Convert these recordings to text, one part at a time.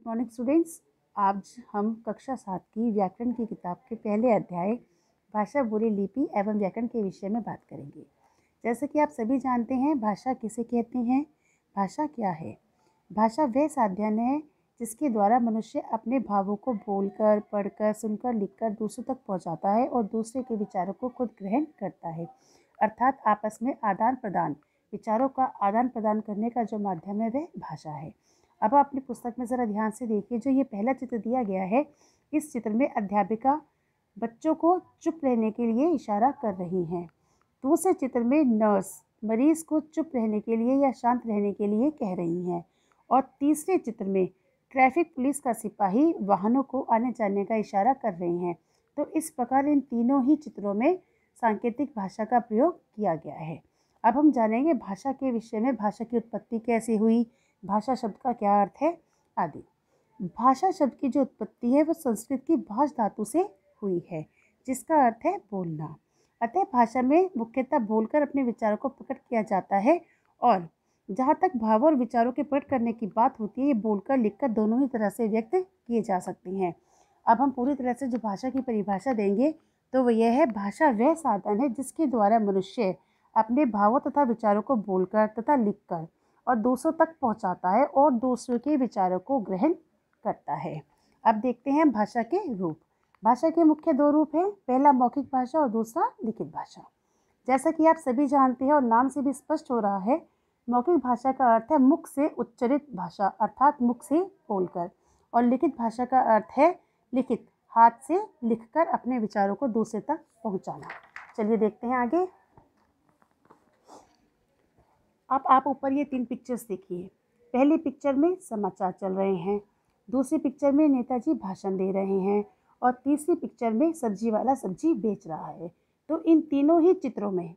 Morning students. आज हम कक्षा 7 की व्याकरण की किताब के पहले अध्याय भाषा, बोली, लिपि एवं व्याकरण के विषय में बात करेंगे। जैसे कि आप सभी जानते हैं, भाषा किसे कहते हैं, भाषा क्या है। भाषा वह साधन है जिसके द्वारा मनुष्य अपने भावों को बोलकर, पढ़कर, सुनकर, लिखकर दूसरों तक पहुंचाता है और दूसरे के विचारों को खुद ग्रहण करता है। अर्थात आपस में आदान प्रदान, विचारों का आदान प्रदान करने का जो माध्यम है वह भाषा है। अब आप अपनी पुस्तक में ज़रा ध्यान से देखिए, जो ये पहला चित्र दिया गया है, इस चित्र में अध्यापिका बच्चों को चुप रहने के लिए इशारा कर रही हैं। दूसरे चित्र में नर्स मरीज को चुप रहने के लिए या शांत रहने के लिए कह रही हैं और तीसरे चित्र में ट्रैफिक पुलिस का सिपाही वाहनों को आने जाने का इशारा कर रहे हैं। तो इस प्रकार इन तीनों ही चित्रों में सांकेतिक भाषा का प्रयोग किया गया है। अब हम जानेंगे भाषा के विषय में, भाषा की उत्पत्ति कैसे हुई, भाषा शब्द का क्या अर्थ है आदि। भाषा शब्द की जो उत्पत्ति है वह संस्कृत की भाष धातु से हुई है, जिसका अर्थ है बोलना। अतः भाषा में मुख्यतः बोलकर अपने विचारों को प्रकट किया जाता है और जहाँ तक भावों और विचारों के प्रकट करने की बात होती है, ये बोलकर, लिखकर दोनों ही तरह से व्यक्त किए जा सकते हैं। अब हम पूरी तरह से जो भाषा की परिभाषा देंगे तो वह यह है, भाषा वह साधन है जिसके द्वारा मनुष्य अपने भावों तथा विचारों को बोलकर तथा लिखकर और दूसरों तक पहुंचाता है और दूसरों के विचारों को ग्रहण करता है। अब देखते हैं भाषा के रूप। भाषा के मुख्य दो रूप हैं, पहला मौखिक भाषा और दूसरा लिखित भाषा। जैसा कि आप सभी जानते हैं और नाम से भी स्पष्ट हो रहा है, मौखिक भाषा का अर्थ है मुख से उच्चरित भाषा, अर्थात मुख से बोलकर, और लिखित भाषा का अर्थ है लिखित, हाथ से लिखकर अपने विचारों को दूसरे तक पहुंचाना। चलिए देखते हैं आगे। अब आप ऊपर ये 3 पिक्चर्स देखिए। पहली पिक्चर में समाचार चल रहे हैं, दूसरी पिक्चर में नेताजी भाषण दे रहे हैं और तीसरी पिक्चर में सब्जी वाला सब्जी बेच रहा है। तो इन तीनों ही चित्रों में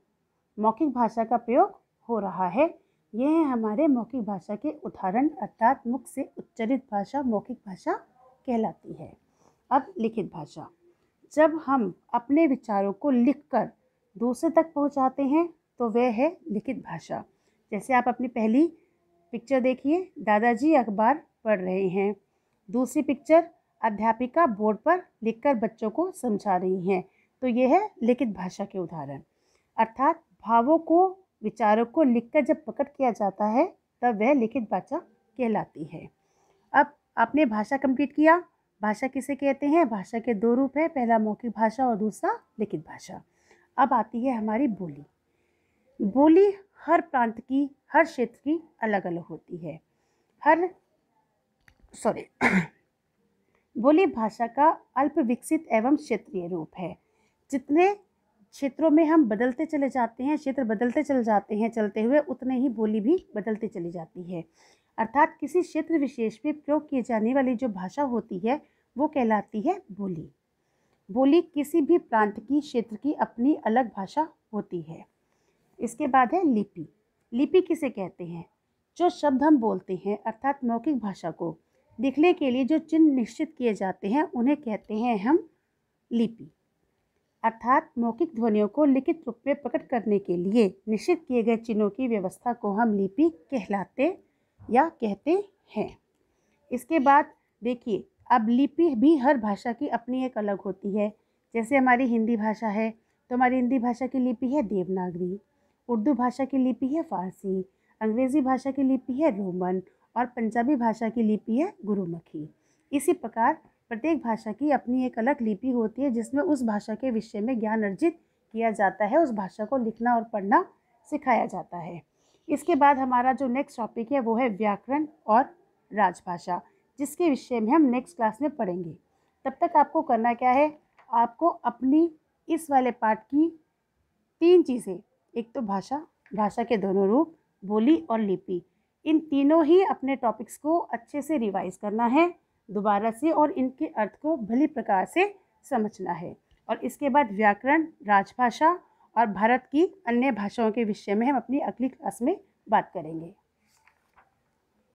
मौखिक भाषा का प्रयोग हो रहा है। ये हैं हमारे मौखिक भाषा के उदाहरण, अर्थात मुख से उच्चरित भाषा मौखिक भाषा कहलाती है। अब लिखित भाषा, जब हम अपने विचारों को लिखकर दूसरे तक पहुंचाते हैं तो वह है लिखित भाषा। जैसे आप अपनी पहली पिक्चर देखिए, दादाजी अखबार पढ़ रहे हैं। दूसरी पिक्चर, अध्यापिका बोर्ड पर लिखकर बच्चों को समझा रही हैं। तो ये है लिखित भाषा के उदाहरण। अर्थात भावों को, विचारों को लिखकर जब प्रकट किया जाता है तब वह लिखित भाषा कहलाती है। अब आपने भाषा कंप्लीट किया। भाषा किसे कहते हैं? भाषा के दो रूप है, पहला मौखिक भाषा और दूसरा लिखित भाषा। अब आती है हमारी बोली। बोली हर प्रांत की, हर क्षेत्र की अलग अलग होती है। बोली भाषा का अल्प विकसित एवं क्षेत्रीय रूप है। जितने क्षेत्रों में हम बदलते चले जाते हैं, क्षेत्र बदलते चले जाते हैं चलते हुए, उतने ही बोली भी बदलती चली जाती है। अर्थात किसी क्षेत्र विशेष में प्रयोग किए जाने वाली जो भाषा होती है वो कहलाती है बोली। बोली किसी भी प्रांत की, क्षेत्र की अपनी अलग भाषा होती है। इसके बाद है लिपि। लिपि किसे कहते हैं? जो शब्द हम बोलते हैं, अर्थात मौखिक भाषा को लिखने के लिए जो चिन्ह निश्चित किए जाते हैं उन्हें कहते हैं हम लिपि। अर्थात मौखिक ध्वनियों को लिखित रूप में प्रकट करने के लिए निश्चित किए गए चिन्हों की व्यवस्था को हम लिपि कहलाते या कहते हैं। इसके बाद देखिए, अब लिपि भी हर भाषा की अपनी एक अलग होती है। जैसे हमारी हिंदी भाषा है तो हमारी हिंदी भाषा की लिपि है देवनागरी, उर्दू भाषा की लिपि है फारसी, अंग्रेज़ी भाषा की लिपि है रोमन और पंजाबी भाषा की लिपि है गुरुमुखी। इसी प्रकार प्रत्येक भाषा की अपनी एक अलग लिपि होती है जिसमें उस भाषा के विषय में ज्ञान अर्जित किया जाता है, उस भाषा को लिखना और पढ़ना सिखाया जाता है। इसके बाद हमारा जो नेक्स्ट टॉपिक है वो है व्याकरण और राजभाषा, जिसके विषय में हम नेक्स्ट क्लास में पढ़ेंगे। तब तक आपको करना क्या है, आपको अपनी इस वाले पार्ट की 3 चीज़ें, एक तो भाषा, भाषा के दोनों रूप, बोली और लिपि, इन तीनों ही अपने टॉपिक्स को अच्छे से रिवाइज करना है दोबारा से और इनके अर्थ को भली प्रकार से समझना है। और इसके बाद व्याकरण, राजभाषा और भारत की अन्य भाषाओं के विषय में हम अपनी अगली क्लास में बात करेंगे।